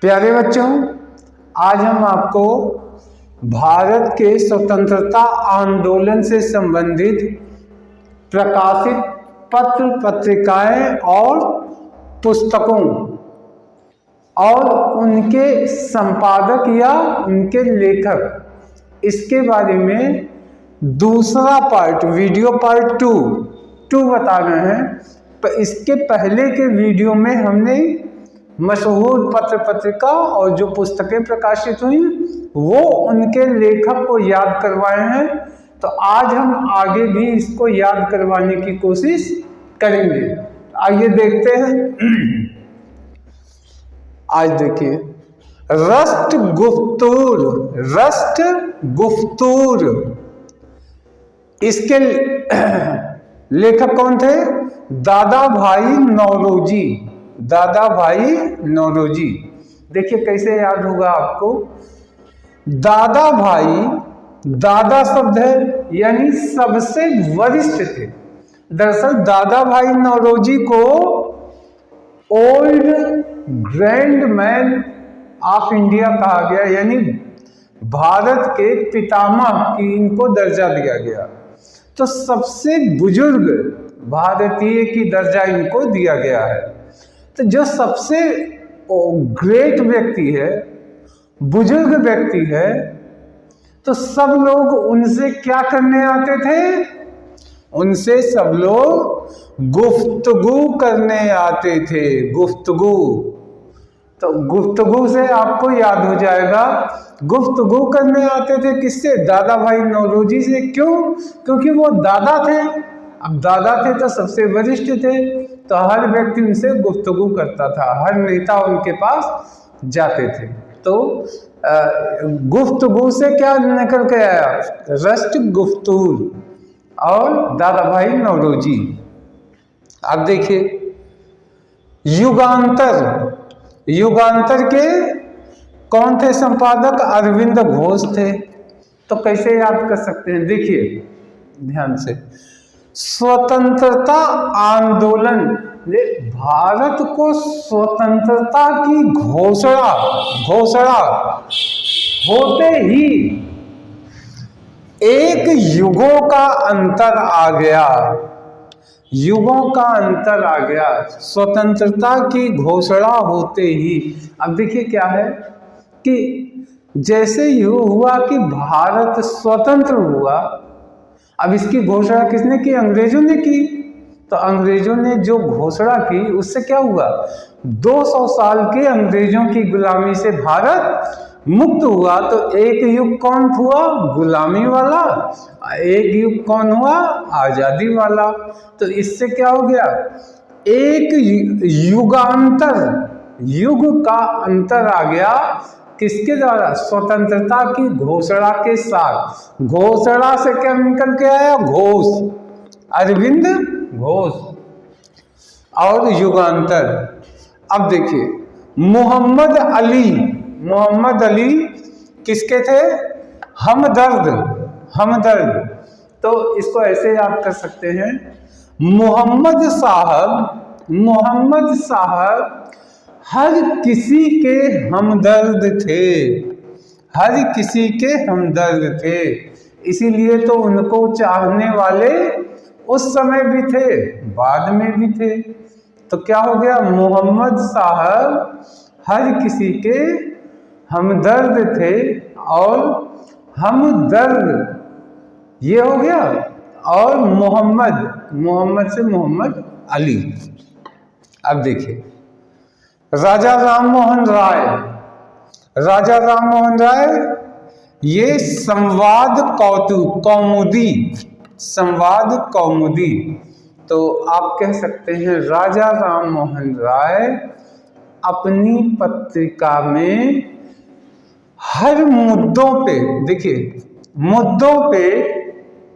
प्यारे बच्चों, आज हम आपको भारत के स्वतंत्रता आंदोलन से संबंधित प्रकाशित पत्र पत्रिकाएं और पुस्तकों और उनके संपादक या उनके लेखक, इसके बारे में दूसरा पार्ट वीडियो पार्ट टू बता रहे हैं। पर इसके पहले के वीडियो में हमने मशहूर पत्र पत्रिका और जो पुस्तकें प्रकाशित हुई वो उनके लेखक को याद करवाए हैं। तो आज हम आगे भी इसको याद करवाने की कोशिश करेंगे। आइए देखते हैं। आज देखिए, रस्ट गुफ्तूर इसके लेखक कौन थे? दादा भाई नौरोजी। देखिए कैसे याद होगा आपको। दादा शब्द है यानी सबसे वरिष्ठ थे। दरअसल दादा भाई नौरोजी को old grand man of India कहा गया, यानी भारत के पितामह की इनको दर्जा दिया गया। तो सबसे बुजुर्ग भारतीय की दर्जा इनको दिया गया है। तो जो सबसे ग्रेट व्यक्ति है, बुजुर्ग व्यक्ति है, तो सब लोग उनसे क्या करने आते थे? उनसे सब लोग गुफ्तगू करने आते थे। गुफ्तगू, तो गुफ्तगू से आपको याद हो जाएगा, गुफ्तगू करने आते थे किससे? दादा भाई नौरोजी से। क्यों? क्योंकि वो दादा थे। अब दादा थे तो सबसे वरिष्ठ थे, तो हर व्यक्ति उनसे गुफ्तगू करता था, हर नेता उनके पास जाते थे। तो गुफ्तगू से क्या निकल के आया? रस्ट गुफ्तूर और दादा भाई नौरोजी। अब देखिए, युगांतर के कौन थे संपादक? अरविंद घोष थे। तो कैसे याद कर सकते हैं? देखिए ध्यान से, स्वतंत्रता आंदोलन, भारत को स्वतंत्रता की घोषणा होते ही एक युगों का अंतर आ गया। स्वतंत्रता की घोषणा होते ही, अब देखिए क्या है कि जैसे यू हुआ कि भारत स्वतंत्र हुआ, अब इसकी घोषणा किसने की? अंग्रेजों ने की। तो अंग्रेजों ने जो घोषणा की उससे क्या हुआ? 200 साल के अंग्रेजों की गुलामी से भारत मुक्त हुआ। तो एक युग कौन हुआ? गुलामी वाला। एक युग कौन हुआ? आजादी वाला। तो इससे क्या हो गया? एक युग का अंतर आ गया। किसके द्वारा? स्वतंत्रता की घोषणा के साथ। घोषणा से क्या निकल के आया? घोष, अरविंद घोष और युगांतर। अब देखिए, मोहम्मद अली किसके थे? हमदर्द। तो इसको ऐसे याद कर सकते हैं, मोहम्मद साहब हर किसी के हमदर्द थे। इसीलिए तो उनको चाहने वाले उस समय भी थे, बाद में भी थे। तो क्या हो गया? मोहम्मद साहब हर किसी के हमदर्द थे और हमदर्द ये हो गया। और मोहम्मद से मोहम्मद अली। अब देखिए, राजा राम मोहन राय ये संवाद कौमुदी। तो आप कह सकते हैं राजा राम मोहन राय अपनी पत्रिका में हर मुद्दों पे, देखिए मुद्दों पे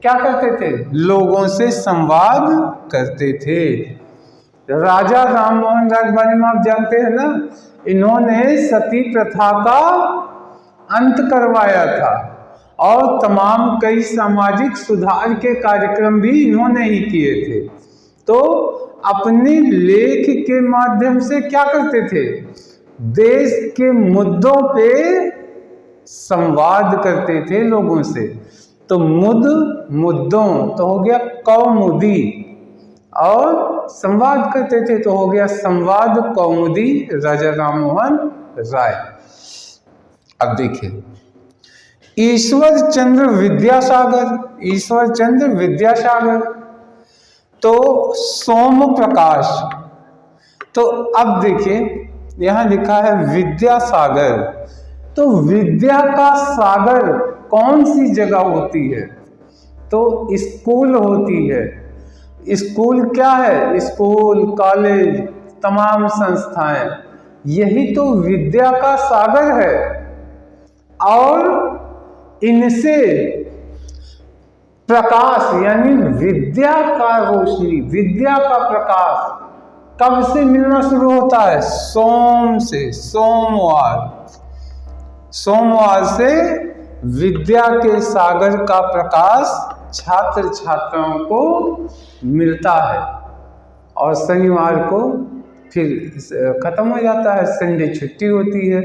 क्या करते थे? लोगों से संवाद करते थे। राजा राम मोहन राय के बारे में आप जानते हैं ना, इन्होंने सती प्रथा का अंत करवाया था और तमाम कई सामाजिक सुधार के कार्यक्रम भी इन्होंने ही किए थे। तो अपने लेख के माध्यम से क्या करते थे? देश के मुद्दों पे संवाद करते थे लोगों से। तो मुद्दों तो हो गया कौमुदी, और संवाद करते थे तो हो गया संवाद कौमुदी राजा राममोहन राय। अब देखिए ईश्वर चंद्र विद्यासागर, तो सोम प्रकाश। तो अब देखिए यहां लिखा है विद्यासागर, तो विद्या का सागर कौन सी जगह होती है? तो स्कूल होती है। स्कूल क्या है? स्कूल, कॉलेज, तमाम संस्थाएं, यही तो विद्या का सागर है। और इनसे प्रकाश यानी विद्या का रोशनी, विद्या का प्रकाश कब से मिलना शुरू होता है? सोम से, सोमवार से विद्या के सागर का प्रकाश छात्र छात्राओं को मिलता है, और शनिवार को फिर खत्म हो जाता है, संडे छुट्टी होती है।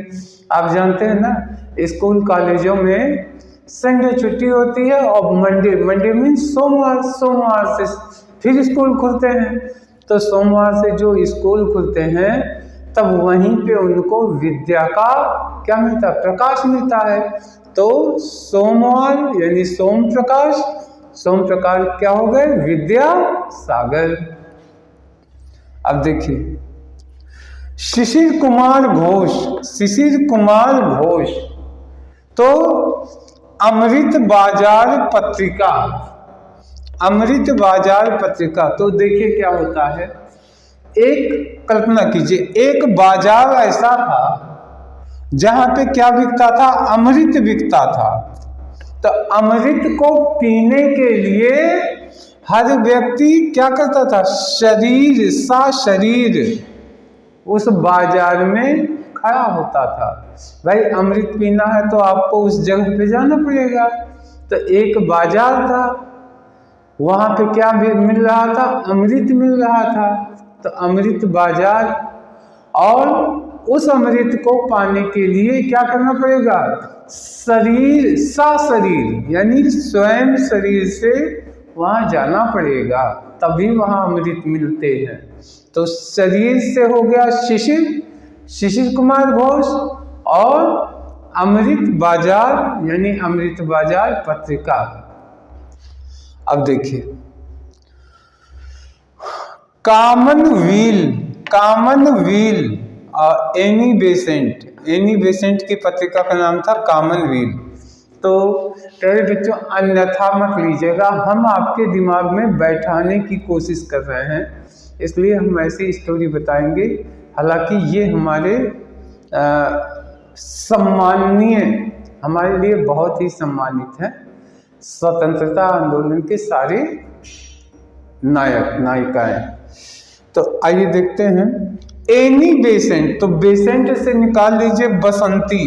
आप जानते हैं ना, स्कूल कॉलेजों में संडे छुट्टी होती है, और मंडे मीन्स सोमवार से फिर स्कूल खुलते हैं। तो सोमवार से जो स्कूल खुलते हैं तब वहीं पे उनको विद्या का क्या मिलता है? प्रकाश मिलता है। तो सोमवार यानी सोम प्रकाश क्या हो गए? विद्या सागर। अब देखिए शिशिर कुमार घोष, तो अमृत बाजार पत्रिका, तो देखिए क्या होता है, एक कल्पना कीजिए, एक बाजार ऐसा था जहां पे क्या बिकता था? अमृत बिकता था। तो अमृत को पीने के लिए हर व्यक्ति क्या करता था? शरीर उस बाजार में खड़ा होता था। भाई अमृत पीना है तो आपको उस जगह पे जाना पड़ेगा। तो एक बाजार था, वहां पे क्या मिल रहा था? अमृत मिल रहा था। तो अमृत बाजार, और उस अमृत को पाने के लिए क्या करना पड़ेगा? शरीर यानी स्वयं शरीर से वहां जाना पड़ेगा, तभी वहां अमृत मिलते हैं। तो शरीर से हो गया शिशिर कुमार घोष, और अमृत बाजार यानी अमृत बाजार पत्रिका। अब देखिए कॉमनवेल एनी बेसेंट की पत्रिका का नाम था कॉमनवेल। तो प्यारे बच्चों अन्यथा मत लीजिएगा, हम आपके दिमाग में बैठाने की कोशिश कर रहे हैं, इसलिए हम ऐसी स्टोरी बताएंगे। हालांकि ये हमारे सम्माननीय, हमारे लिए बहुत ही सम्मानित है, स्वतंत्रता आंदोलन के सारे नायिकाएं। तो आइए देखते हैं एनी बेसेंट, तो बेसेंट से निकाल लीजिए बसंती,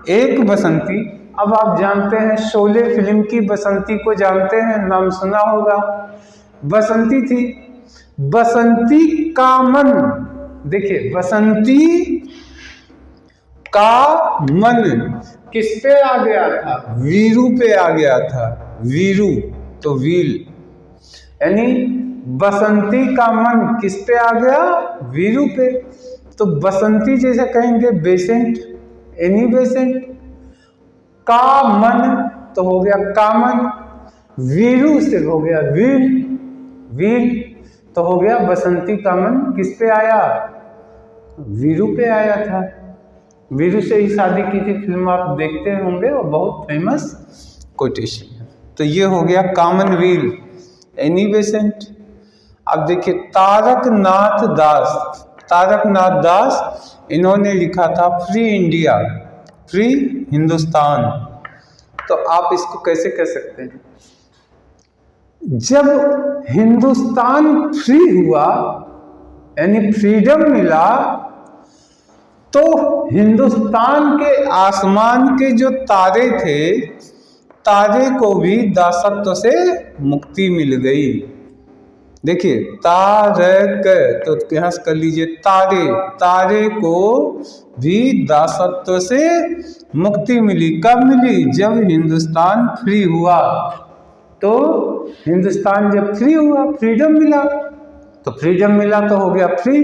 एक बसंती। अब आप जानते हैं शोले फिल्म की बसंती को जानते हैं, नाम सुना होगा। बसंती थी, बसंती का मन, देखिए बसंती का मन किस पे आ गया था? वीरू पे आ गया था। वीरू तो व्हील, यानी बसंती का मन किस पे आ गया? वीरू पे। तो बसंती जैसे कहेंगे बेसेंट, एनी बेसेंट। का मन तो हो गया कामन, वीरू से हो गया व्हील तो हो गया बसंती का मन किस पे आया? वीरू पे आया था। वीरू से ही शादी की थी, फिल्म आप देखते होंगे, और बहुत फेमस कोटेशन है। तो ये हो गया कॉमनवेल, एनी बेसेंट। अब देखिए तारकनाथ दास, इन्होंने लिखा था फ्री इंडिया, फ्री हिंदुस्तान। तो आप इसको कैसे कह सकते हैं? जब हिंदुस्तान फ्री हुआ यानी फ्रीडम मिला, तो हिंदुस्तान के आसमान के जो तारे थे, तारे को भी दासत्व से मुक्ति मिल गई। देखिए तारक, तो यहाँ से कर लीजिए तारे, तारे को भी दासत्व से मुक्ति मिली। कब मिली? जब हिंदुस्तान फ्री हुआ। तो हिंदुस्तान जब फ्री हुआ, फ्रीडम मिला, तो फ्रीडम मिला तो हो गया फ्री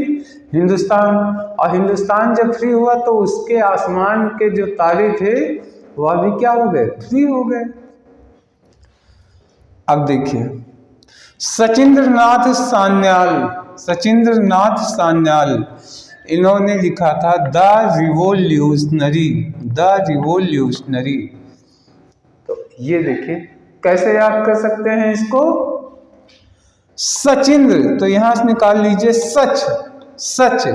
हिंदुस्तान। और हिंदुस्तान जब फ्री हुआ तो उसके आसमान के जो तारे थे वह भी क्या हो गए? फ्री हो गए। अब देखिए सचिंद्रनाथ सान्याल, सचिंद्रनाथ सान्याल इन्होंने लिखा था द रिवोल्यूशनरी, द रिवोल्यूशनरी। तो ये देखिए कैसे याद कर सकते हैं इसको? सचिंद्र, तो यहां से निकाल लीजिए सच, सच,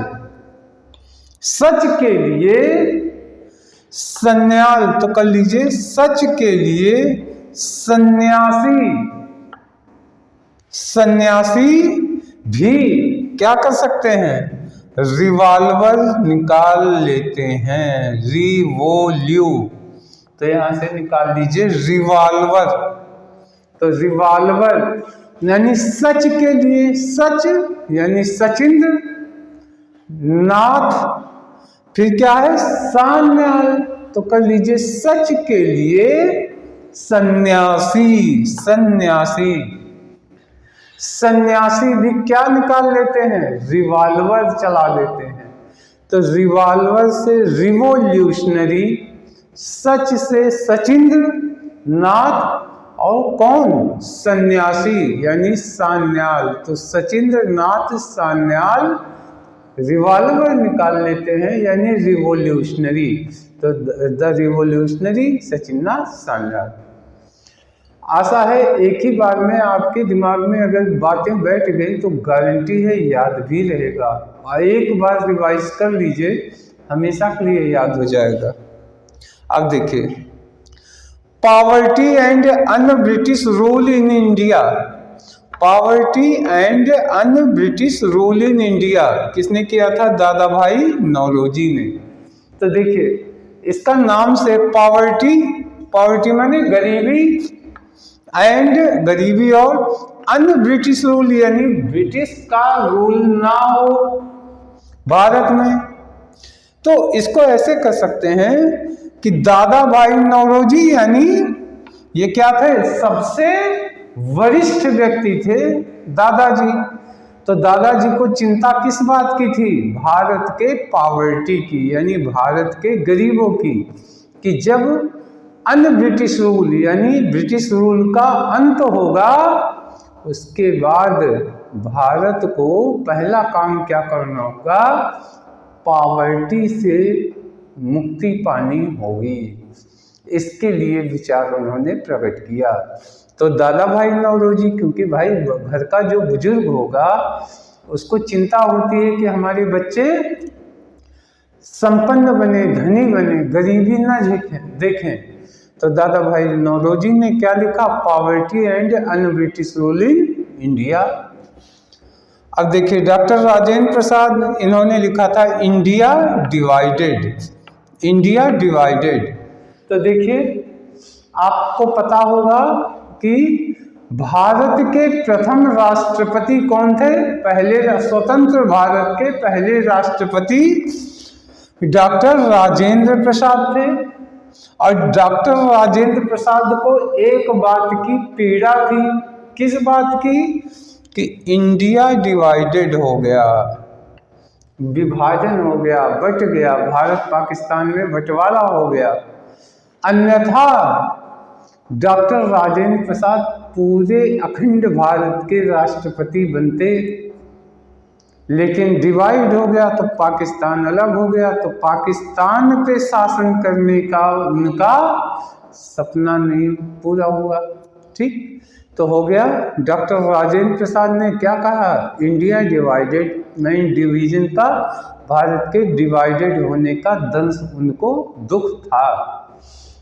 सच के लिए सन्याल, तो कर लीजिए सच के लिए सन्यासी, सन्यासी भी क्या कर सकते हैं? रिवॉल्वर निकाल लेते हैं, रिवोल्यू, तो यहां से निकाल लीजिए रिवॉल्वर। तो रिवॉल्वर यानी सच के लिए, सच यानी सचिंद्र नाथ, फिर क्या है? सान्याल, तो कर लीजिए सच के लिए सन्यासी, सन्यासी। सन्यासी भी क्या निकाल लेते हैं? रिवॉल्वर चला लेते हैं। तो रिवॉल्वर से रिवोल्यूशनरी, सच से सचिंद्र नाथ, और कौन? सन्यासी यानी सान्याल। तो सचिंद्र नाथ सान्याल रिवॉल्वर निकाल लेते हैं यानी रिवोल्यूशनरी। तो द रिवोल्यूशनरी सचिंद्रनाथ सान्याल। आशा है एक ही बार में आपके दिमाग में अगर बातें बैठ गई तो गारंटी है याद भी रहेगा। और एक बार रिवाइज कर लीजिए, हमेशा के लिए याद हो जाएगा। अब देखिए poverty and un British rule in India, poverty and un British rule in India किसने किया था? दादा भाई नौरोजी ने। तो देखिए इसका नाम से पॉवर्टी, पॉवर्टी माने गरीबी, एंड गरीबी, और अन ब्रिटिश रूल यानी ब्रिटिश का रूल ना हो भारत में। तो इसको ऐसे कर सकते हैं कि दादा भाई नौरोजी यानी ये क्या थे? सबसे वरिष्ठ व्यक्ति थे दादाजी। तो दादाजी को चिंता किस बात की थी? भारत के पॉवर्टी की यानी भारत के गरीबों की, कि जब अन ब्रिटिश रूल यानी ब्रिटिश रूल का अंत होगा उसके बाद भारत को पहला काम क्या करना होगा? पॉवर्टी से मुक्ति पानी होगी। इसके लिए विचार उन्होंने प्रकट किया। तो दादा भाई नौरोजी, क्योंकि भाई घर का जो बुजुर्ग होगा उसको चिंता होती है कि हमारे बच्चे संपन्न बने, धनी बने, गरीबी ना देखें। तो दादा भाई नौरोजी ने क्या लिखा? Poverty and un British rule in India. अब देखिए डॉक्टर राजेंद्र प्रसाद इन्होंने लिखा था इंडिया डिवाइडेड, इंडिया डिवाइडेड। तो देखिए आपको पता होगा कि भारत के प्रथम राष्ट्रपति कौन थे? पहले स्वतंत्र भारत के पहले राष्ट्रपति डॉक्टर राजेंद्र प्रसाद थे। और डॉक्टर राजेंद्र प्रसाद को एक बात की पीड़ा थी। किस बात की? कि इंडिया डिवाइडेड हो गया, विभाजन हो गया, बट गया, भारत पाकिस्तान में बंटवारा हो गया। अन्यथा डॉक्टर राजेंद्र प्रसाद पूरे अखंड भारत के राष्ट्रपति बनते, लेकिन डिवाइड हो गया तो पाकिस्तान अलग हो गया। तो पाकिस्तान पे शासन करने का उनका सपना नहीं पूरा हुआ। ठीक, तो हो गया। डॉक्टर राजेंद्र प्रसाद ने क्या कहा? इंडिया डिवाइडेड, नई डिवीजन का, भारत के डिवाइडेड होने का दंश उनको दुख था।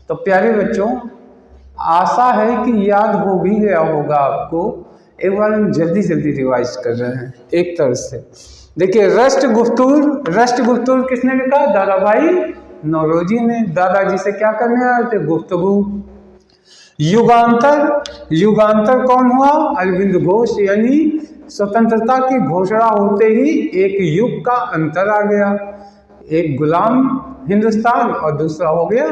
तो प्यारे बच्चों, आशा है कि याद हो भी गया होगा आपको। एक बार हम जल्दी जल्दी रिवाइज कर रहे हैं एक तरह से। देखिए राष्ट्रगुप्तुर, राष्ट्रगुप्तुर किसने लिखा? दादा भाई नौरोजी ने। दादाजी से क्या करने आए थे? गुफ्तगू। युगांतर, युगांतर कौन हुआ? अरविंद घोष यानी स्वतंत्रता की घोषणा होते ही एक युग का अंतर आ गया, एक गुलाम हिंदुस्तान और दूसरा हो गया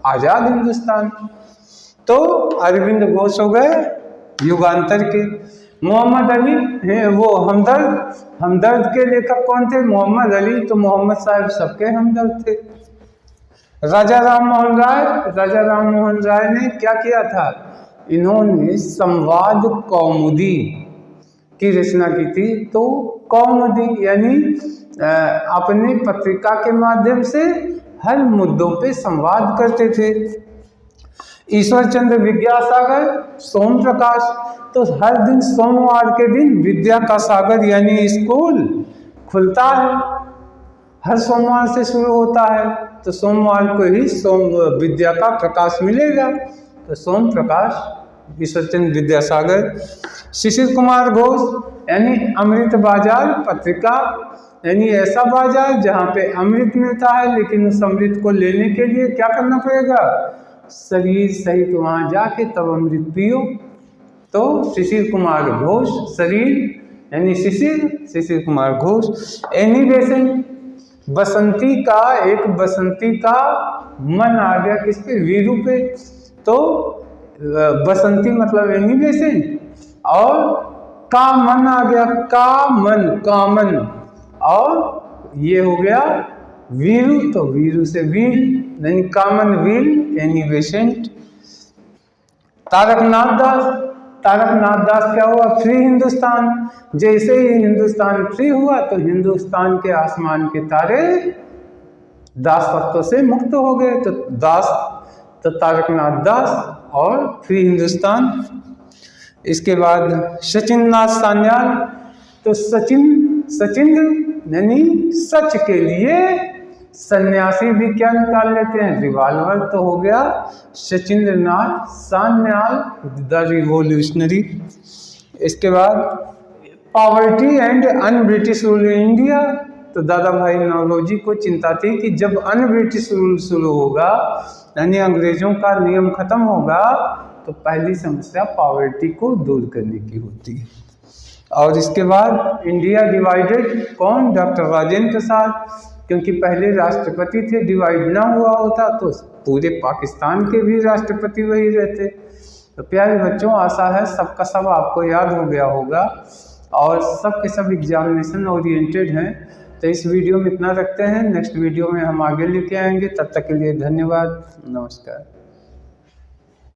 आजाद हिंदुस्तान। तो अरविंद घोष हो गए युगांतर के। मोहम्मद अली हैं वो हमदर्द के लेखक कौन थे? मोहम्मद अली। तो मोहम्मद साहब सबके हमदर्द थे। राजा राम मोहन राय ने क्या किया था? इन्होंने संवाद कौमुदी की रचना की थी। तो कौमुदी यानी अपनी पत्रिका के माध्यम से हर मुद्दों पे संवाद करते थे। ईश्वर चंद्र विद्यासागर, सोम प्रकाश। तो हर दिन सोमवार के दिन विद्या का सागर यानी स्कूल खुलता है, हर सोमवार से शुरू होता है। तो सोमवार को ही विद्या का प्रकाश मिलेगा। तो सोम प्रकाश, ईश्वर चंद्र विद्यासागर। शिशिर कुमार घोष यानी अमृत बाजार पत्रिका, यानी ऐसा बाजार जहाँ पे अमृत मिलता है, लेकिन उस अमृत को लेने के लिए क्या करना पड़ेगा? शरीर सहित वहाँ जाके तब अमृत पियो। तो शिशिर कुमार घोष, शरीर यानी शिशिर कुमार घोष। एनी बेसेंट, बसंती का मन आ गया किस पे? वीरू पे। तो बसंती मतलब एनी बेसेंट, और का मन आ गया, कामन, और ये हो गया वीरू। तो वीरू से व्हील यानी कामन व्हील, एनी बेसेंट। तारकनाथ दास क्या हुआ? फ्री हिंदुस्तान। जैसे ही हिंदुस्तान फ्री हुआ तो हिंदुस्तान के आसमान के तारे दासत्व से मुक्त हो गए। तो तारकनाथ दास और फ्री हिंदुस्तान। इसके बाद सचिन नाथ सान्याल। तो सचिन यानी सच के लिए सन्यासी भी क्या निकाल लेते हैं? रिवाल्वर। तो हो गया सचिंद्र नाथ सान्याल द रिवोल्यूशनरी। इसके बाद poverty and un British rule in India. तो दादा भाई नौरोजी को चिंता थी कि जब अन ब्रिटिश रूल शुरू होगा यानी अंग्रेजों का नियम खत्म होगा, तो पहली समस्या पॉवर्टी को दूर करने की होती है। और इसके बाद इंडिया डिवाइडेड, कौन? डॉक्टर राजेंद्र प्रसाद, क्योंकि पहले राष्ट्रपति थे, डिवाइड ना हुआ होता तो पूरे पाकिस्तान के भी राष्ट्रपति वही रहते। तो प्यारे बच्चों, आशा है सबका सब आपको याद हो गया होगा और सब के सब एग्जामिनेशन ओरिएंटेड हैं। तो इस वीडियो में इतना रखते हैं, नेक्स्ट वीडियो में हम आगे लेके आएंगे। तब तक के लिए धन्यवाद, नमस्कार।